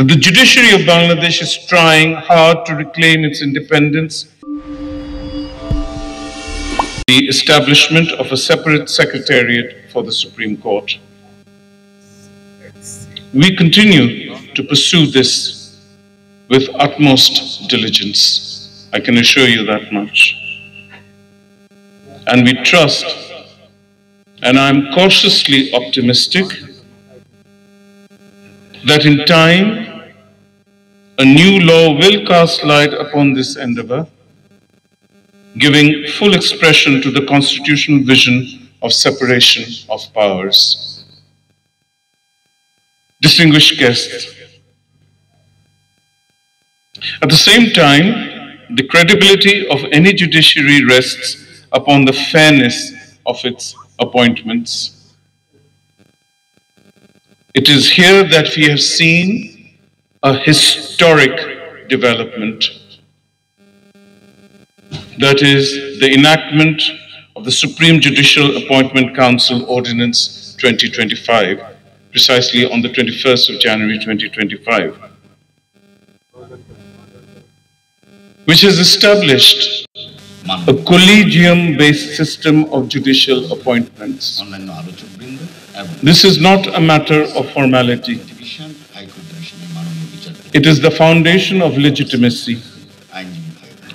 that the judiciary of Bangladesh is trying hard to reclaim its independence. The establishment of a separate secretariat for the Supreme Court. We continue to pursue this with utmost diligence. I can assure you that much. And we trust, and I'm cautiously optimistic, that in time, a new law will cast light upon this endeavor, giving full expression to the constitutional vision of separation of powers. Distinguished guests, at the same time, the credibility of any judiciary rests upon the fairness of its appointments. It is here that we have seen a historic development. That is the enactment of the Supreme Judicial Appointment Council Ordinance 2025, precisely on the 21st of January 2025, which has established a collegium-based system of judicial appointments. This is not a matter of formality. It is the foundation of legitimacy.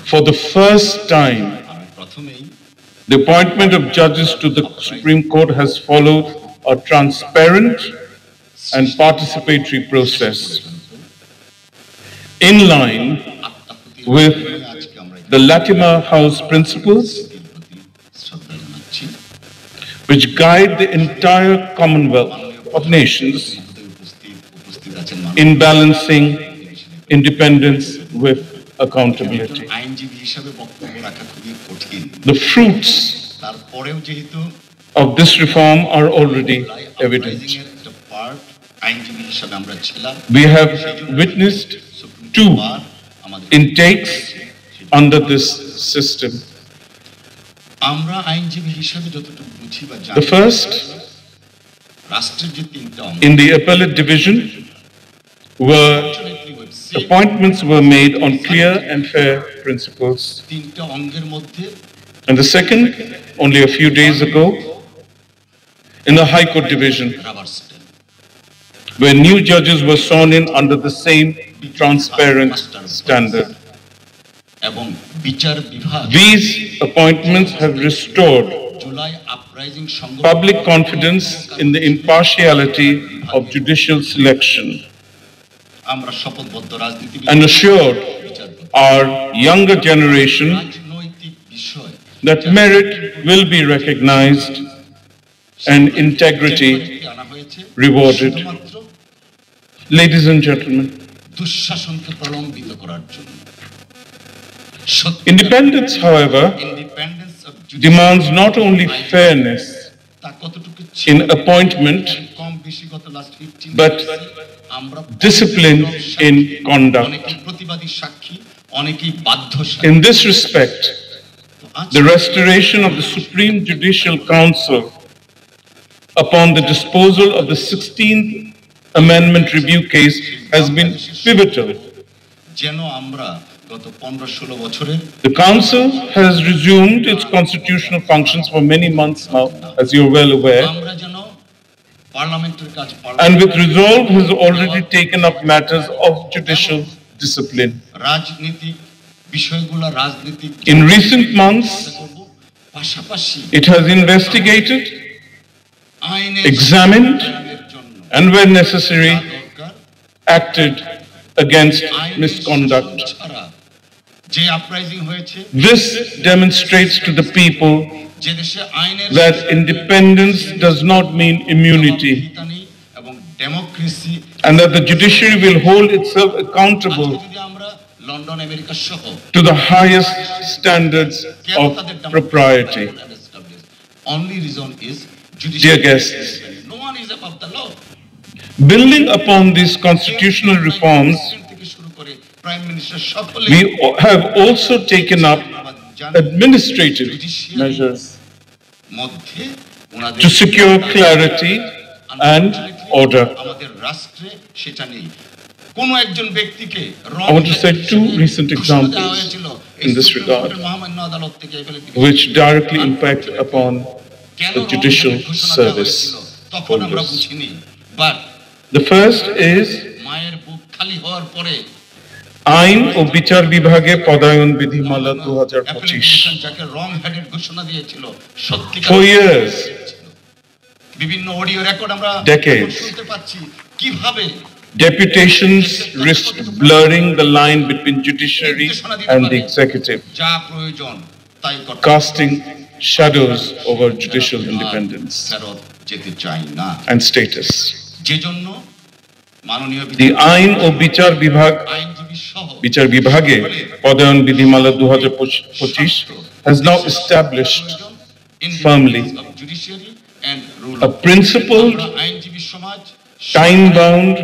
For the first time, the appointment of judges to the Supreme Court has followed a transparent and participatory process, in line with the Latimer House principles, which guide the entire Commonwealth of Nations in balancing independence with accountability. The fruits of this reform are already evident. We have witnessed 2 intakes under this system. The first, in the appellate division, where appointments were made on clear and fair principles. And the second, only a few days ago, in the High Court division, where new judges were sworn in under the same transparent standard. These appointments have restored public confidence in the impartiality of judicial selection and assured our younger generation that merit will be recognized and integrity rewarded. Ladies and gentlemen, independence, however, demands not only fairness in appointment, but discipline in conduct. In this respect, the restoration of the Supreme Judicial Council upon the disposal of the 16th Amendment review case has been pivotal. The Council has resumed its constitutional functions for many months now, as you are well aware, and with resolve has already taken up matters of judicial discipline. In recent months, it has investigated, examined, and where necessary, acted against misconduct. This demonstrates to the people that independence does not mean immunity, and that the judiciary will hold itself accountable to the highest standards of propriety. Dear guests, building upon these constitutional reforms, we have also taken up administrative measures to secure clarity and order. I want to say two recent examples in this regard, which directly impact upon the judicial service holders. The first is আইন ও বিচার বিভাগে পদায়ন বিধিমালা 2025 for years, decades, deputations risked blurring the line between judiciary and the executive, casting shadows over judicial independence and status. The আইন ও বিচার বিভাগে পদায়ন বিধিমালা 2025 has now established firmly a principled, time-bound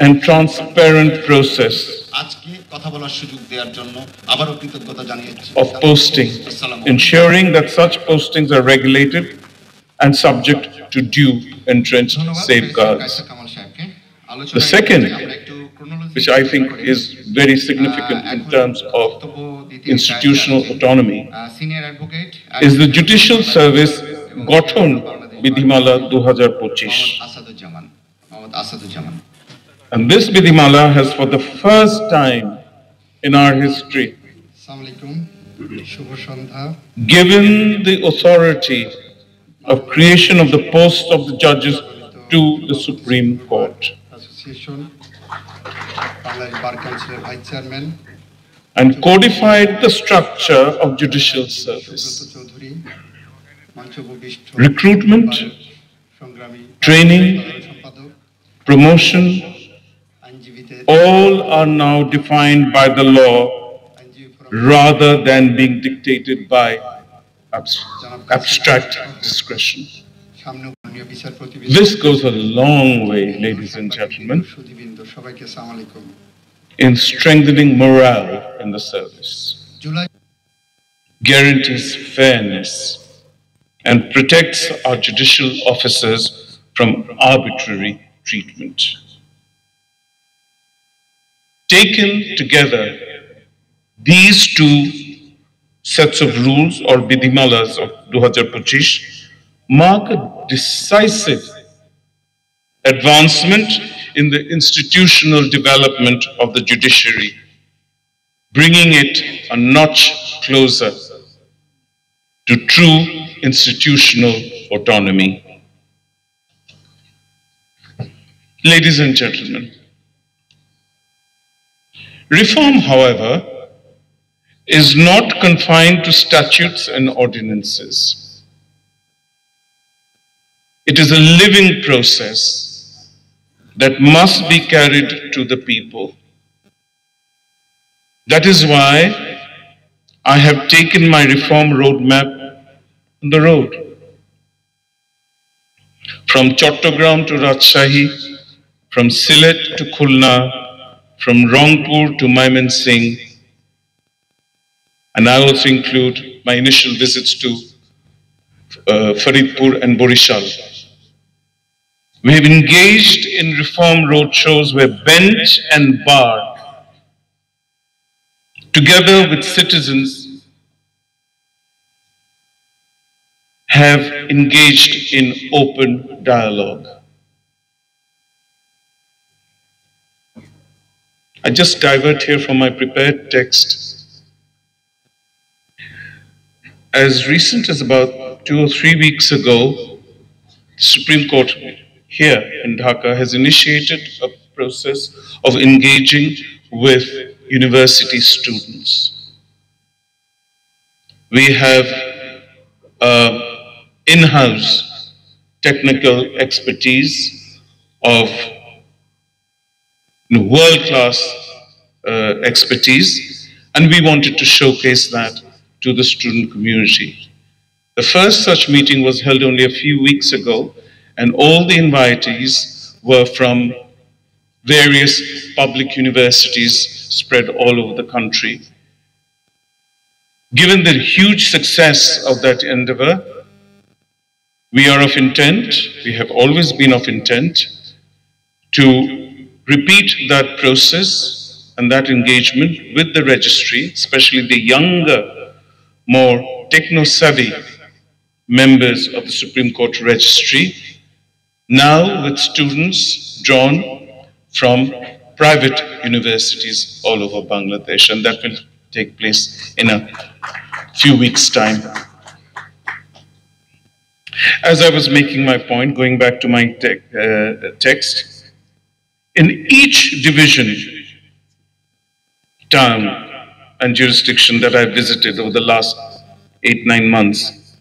and transparent process of posting, ensuring that such postings are regulated and subject to due entrenched safeguards. The second, which I think is very significant in terms of institutional autonomy, is the Judicial Service Gothon Bidhimala 2025. And this Bidhimala has, for the first time in our history, given the authority of creation of the post of the judges to the Supreme Court. And codified the structure of judicial service. Recruitment, training, promotion, all are now defined by the law rather than being dictated by abstract discretion. This goes a long way, ladies and gentlemen, in strengthening morale in the service, guarantees fairness, and protects our judicial officers from arbitrary treatment. Taken together, these two sets of rules or Bidhimalas of 2025 mark a decisive advancement in the institutional development of the judiciary, bringing it a notch closer to true institutional autonomy. Ladies and gentlemen, reform, however, is not confined to statutes and ordinances. It is a living process that must be carried to the people. That is why I have taken my reform roadmap on the road. From Chattogram to Rajshahi, from Sylhet to Khulna, from Rangpur to Mymensingh, and I also include my initial visits to Faridpur and Borishal. We have engaged in reform roadshows where bench and bar, together with citizens, have engaged in open dialogue. I just divert here from my prepared text. As recent as about 2 or 3 weeks ago, the Supreme Court here in Dhaka has initiated a process of engaging with university students. We have in-house technical expertise of world-class expertise, and we wanted to showcase that to the student community. The first such meeting was held only a few weeks ago, and all the invitees were from various public universities spread all over the country. Given the huge success of that endeavor, we are of intent, we have always been of intent, to repeat that process and that engagement with the registry, especially the younger, more techno-savvy members of the Supreme Court registry, now with students drawn from private universities all over Bangladesh, and that will take place in a few weeks' time. As I was making my point, going back to my text, in each division, town, and jurisdiction that I visited over the last 8-9 months,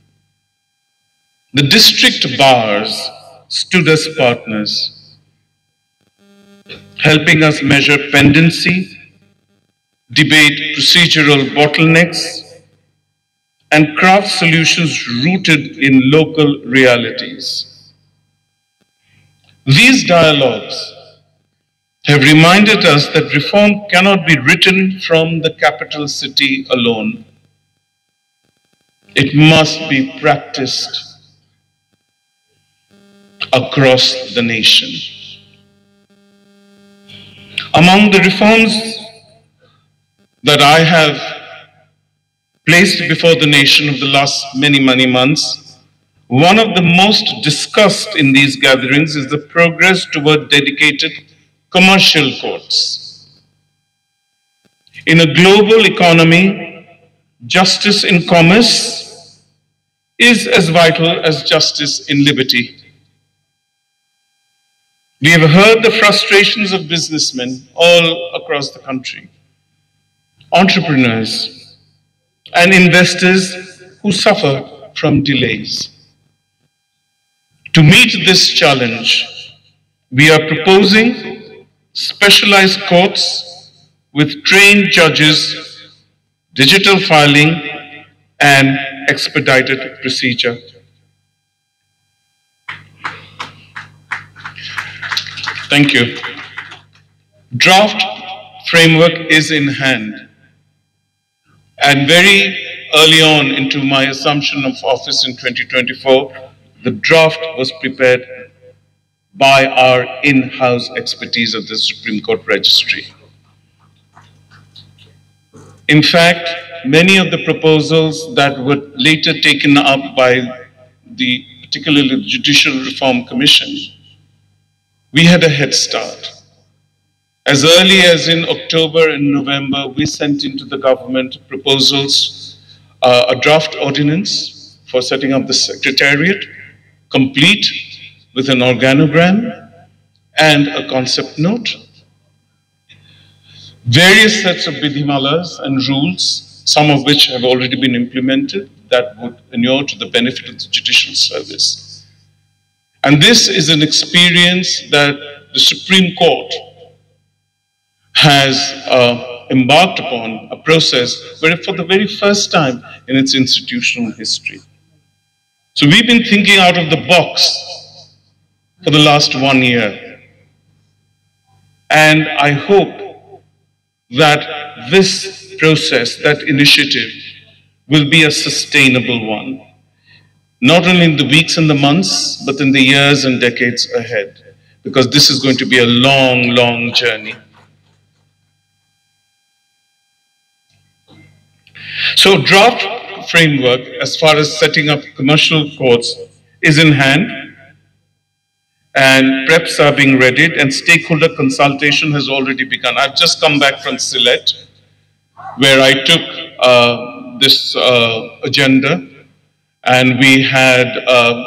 the district bars stood as partners, helping us measure pendency, debate procedural bottlenecks, and craft solutions rooted in local realities. These dialogues have reminded us that reform cannot be written from the capital city alone. It must be practiced across the nation. Among the reforms that I have placed before the nation of the last many months, one of the most discussed in these gatherings is the progress toward dedicated commercial courts. In a global economy, justice in commerce is as vital as justice in liberty. We have heard the frustrations of businessmen all across the country, entrepreneurs, and investors who suffer from delays. To meet this challenge, we are proposing specialized courts with trained judges, digital filing, and expedited procedure. Thank you. Draft framework is in hand. And very early on into my assumption of office in 2024, the draft was prepared by our in-house expertise of the Supreme Court Registry. In fact, many of the proposals that were later taken up by the particularly Judicial Reform Commission, we had a head start. As early as in October and November, we sent into the government proposals, a draft ordinance for setting up the Secretariat, complete with an organogram and a concept note, various sets of vidhimalas and rules, some of which have already been implemented, that would inure to the benefit of the judicial service. And this is an experience that the Supreme Court has embarked upon, a process where for the very first time in its institutional history. So we've been thinking out of the box for the last 1 year. And I hope that this process, that initiative, will be a sustainable one, not only in the weeks and the months, but in the years and decades ahead, because this is going to be a long, long journey. So draft framework, as far as setting up commercial courts, is in hand, and preps are being readied, and stakeholder consultation has already begun. I've just come back from Sylhet, where I took this agenda, and we had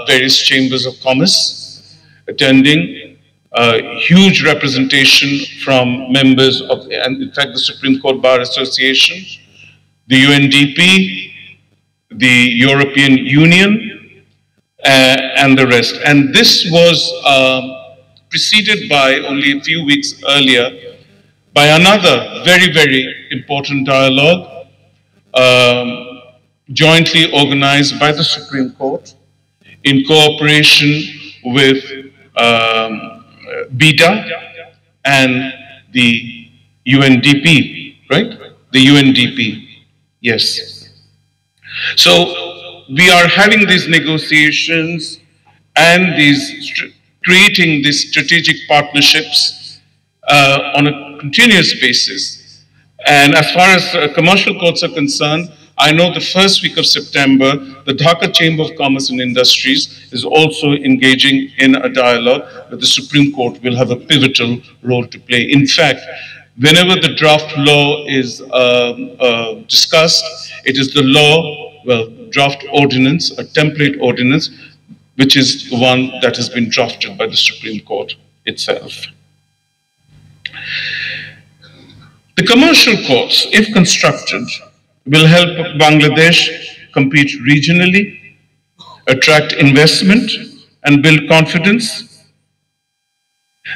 various chambers of commerce attending, huge representation from members of, and in fact, the Supreme Court Bar Association, the UNDP, the European Union, and the rest. And this was preceded by, only a few weeks earlier, by another very, very important dialogue jointly organized by the Supreme Court in cooperation with BIDA and the UNDP, right? The UNDP, yes. So we are having these negotiations and creating these strategic partnerships on a continuous basis. And as far as commercial courts are concerned, I know the first week of September, the Dhaka Chamber of Commerce and Industries is also engaging in a dialogue where the Supreme Court will have a pivotal role to play. In fact, whenever the draft law is discussed, it is the law, well, draft ordinance, a template ordinance, which is one that has been drafted by the Supreme Court itself. The commercial courts, if constructed, will help Bangladesh compete regionally, attract investment, and build confidence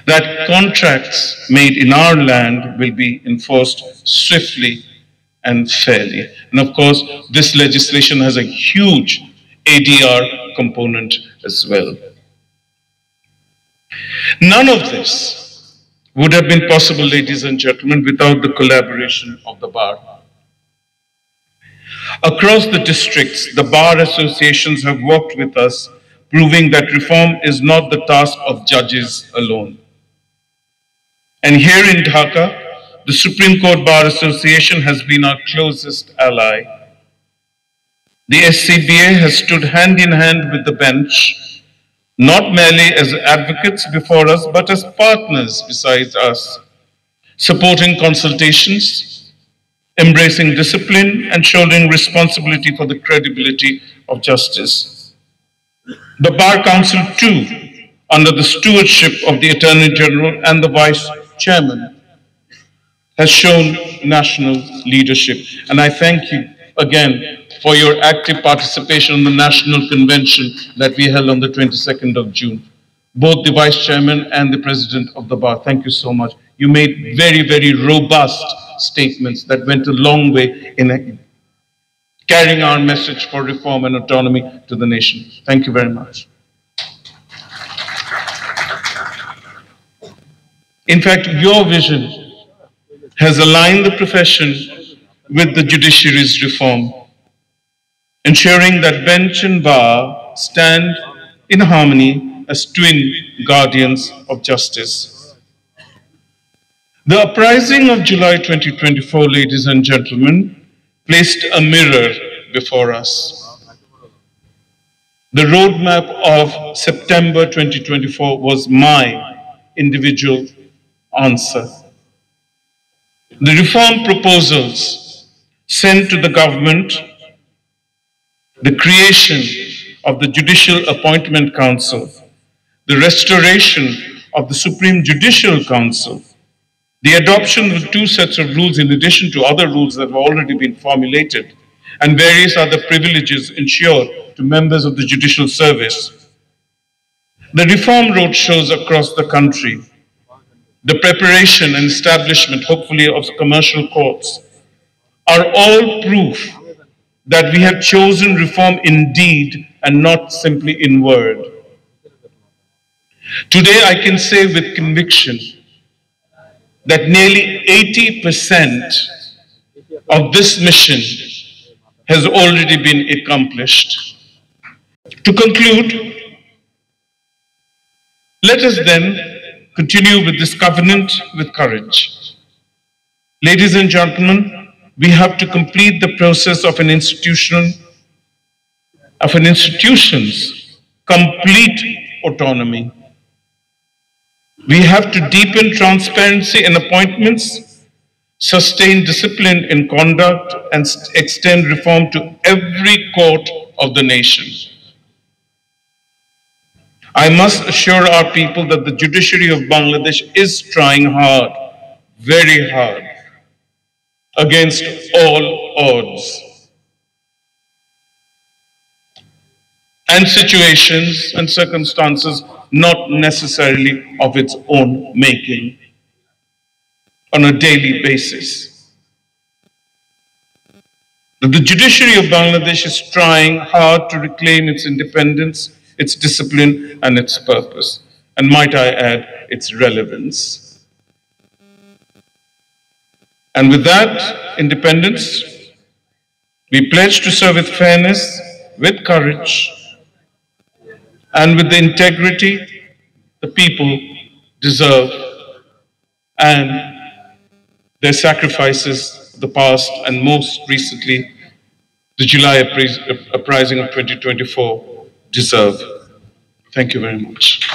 that contracts made in our land will be enforced swiftly and fairly. And of course, this legislation has a huge ADR component as well. None of this would have been possible, ladies and gentlemen, without the collaboration of the bar. Across the districts, the bar associations have worked with us, proving that reform is not the task of judges alone. And here in Dhaka, the Supreme Court Bar Association has been our closest ally. The SCBA has stood hand in hand with the bench, not merely as advocates before us, but as partners beside us, supporting consultations, embracing discipline, and shouldering responsibility for the credibility of justice. The Bar Council, too, under the stewardship of the Attorney General and the Vice Chairman, has shown national leadership. And I thank you again for your active participation in the National Convention that we held on the 22nd of June. Both the Vice Chairman and the President of the Bar, thank you so much. You made very, very robust statements that went a long way in carrying our message for reform and autonomy to the nation. Thank you very much. In fact, your vision has aligned the profession with the judiciary's reform, ensuring that bench and bar stand in harmony as twin guardians of justice. The uprising of July 2024, ladies and gentlemen, placed a mirror before us. The roadmap of September 2024 was my individual answer. The reform proposals sent to the government, the creation of the Judicial Appointment Council, the restoration of the Supreme Judicial Council, the adoption of 2 sets of rules in addition to other rules that have already been formulated, and various other privileges ensured to members of the judicial service. The reform road shows across the country, the preparation and establishment, hopefully, of commercial courts are all proof that we have chosen reform in deed and not simply in word. Today, I can say with conviction that nearly 80% of this mission has already been accomplished. To conclude, let us then continue with this covenant with courage. Ladies and gentlemen, we have to complete the process of an institution's complete autonomy. We have to deepen transparency in appointments, sustain discipline in conduct, and extend reform to every court of the nation. I must assure our people that the judiciary of Bangladesh is trying hard, very hard, against all odds and situations and circumstances not necessarily of its own making on a daily basis. The judiciary of Bangladesh is trying hard to reclaim its independence, its discipline, and its purpose, and might I add, its relevance. And with that independence, we pledge to serve with fairness, with courage, and with the integrity the people deserve and their sacrifices, the past, and most recently, the July uprising of 2024 deserve. Thank you very much.